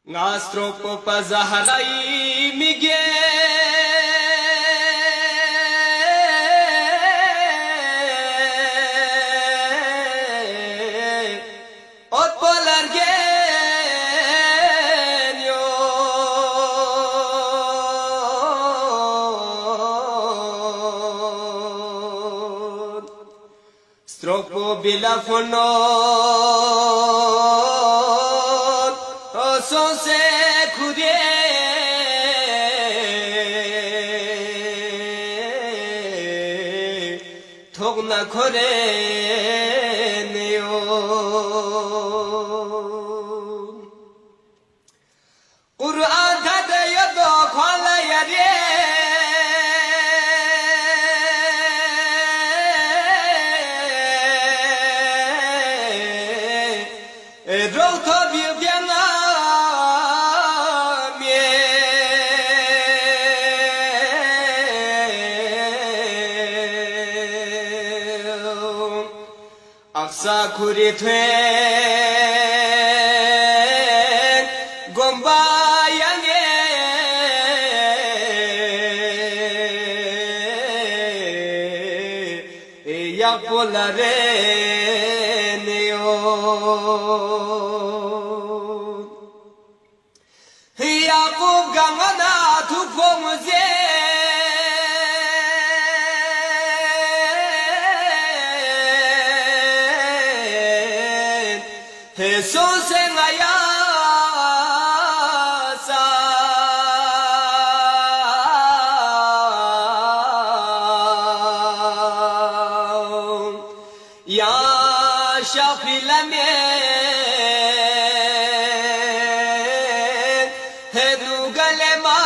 Ngastro pa zahalay mige ot polar genyo stropo bilafono son se kudye thogna khore neyo Qur'an thade yodo khala yare rotho bi byanga Aksa kuri thwen gomba yange yapolare neo Yakub gamana tupomze son sen ayasa ya shafilame hedu galema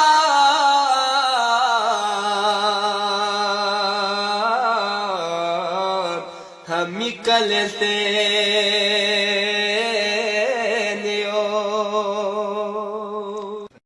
hamikalete